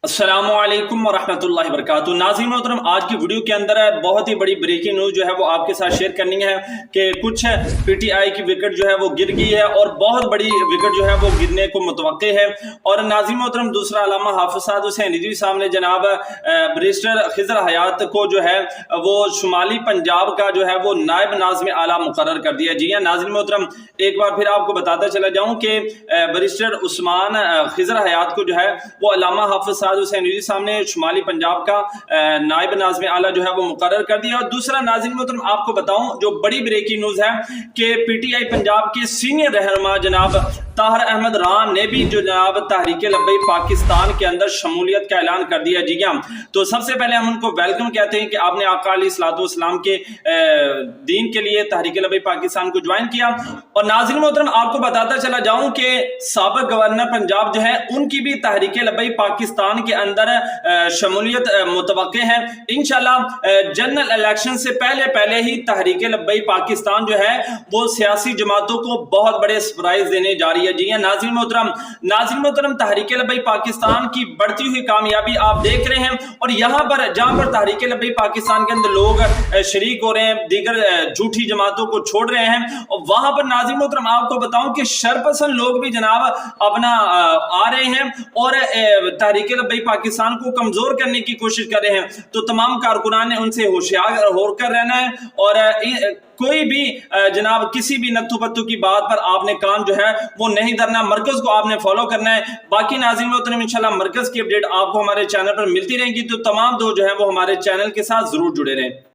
अस्सलामुअलैकुम वरहमतुल्लाहि वबरकातुहू। नाज़रीन मोहतरम, आज की वीडियो के अंदर बहुत ही बड़ी ब्रेकिंग न्यूज़ जो है वो आपके साथ शेयर करनी है कि कुछ पीटीआई की विकेट जो है वो गिर गई है और बहुत बड़ी विकेट जो है वो गिरने को मुतवक्के है। और नाज़रीन मोहतरम, दूसरा अल्लामा हाफिज़ साद हुसैन रिजवी साहब ने जनाब बैरिस्टर खिज़र हयात को जो है वो शुमाली पंजाब का जो है वो नायब नाज़िम आला मुकर्रर कर दिया। जी हाँ नाज़रीन मोहतरम, एक बार फिर आपको बताता चला जाऊँ कि बैरिस्टर उस्मान खिज़र हयात को जो है वो अल्लामा हाफिज़ हुसैन रिजवी साहब ने शुमाली पंजाब का नायब नाज़िम आला जो है वो मुकर्रर कर दिया। और दूसरा नाज़रीन मोहतरम, आपको बताऊं जो बड़ी ब्रेकिंग न्यूज़ है कि पीटीआई पंजाब के सीनियर रहनुमा जनाब ताहिर अहमद रान ने भी जो जनाब तहरीक लब्बई पाकिस्तान के अंदर शमूलियत का ऐलान कर दिया। जी हाँ, तो सबसे पहले हम उनको वेलकम कहते हैं कि आपने आका अलैहिस्सलातु वस्सलाम के दीन के लिए तहरीक लब्बई पाकिस्तान को ज्वाइन किया। और नाज़रीन मोहतरम, आपको बताता चला जाऊं कि साबिक गवर्नर पंजाब जो है उनकी भी तहरीक लब्बई पाकिस्तान के अंदर शमूलियत मुतवक्के है। इंशाल्लाह जनरल इलेक्शन से पहले ही तहरीक लब्बई पाकिस्तान जो है वो सियासी जमातों को बहुत बड़े सरप्राइज देने जा रही है। जी हाँ नाज़रीन मोहतरम, तहरीक लब्बई पाकिस्तान की बढ़ती हुई कामयाबी आप देख रहे हैं। और यहाँ पर जहाँ पर तहरीक लब्बई पाकिस्तान के अंदर लोग शरीक हो रहे हैं, दीगर झूठी जमातों को छोड़ रहे हैं, और वहां पर नाज़रीन मोहतरम आपको बताऊं कि शरपसंद लोग भी जनाब अपना आ रहे हैं और तहरीक लब्बई पाकिस्तान को कमजोर करने की कोशिश कर रहे हैं। तो तमाम कारकुनान ने उनसे होशियार होकर रहना है और कोई भी जनाब किसी भी नत्थु पत्तू की बात पर आपने कान जो है वो नहीं धरना, मरकज को आपने फॉलो करना है। बाकी नाज़रीन मोहतरम, इंशाल्लाह मरकज की अपडेट आपको हमारे चैनल पर मिलती रहेगी, तो तमाम दोस्त जो है वो हमारे चैनल के साथ जरूर जुड़े रहें।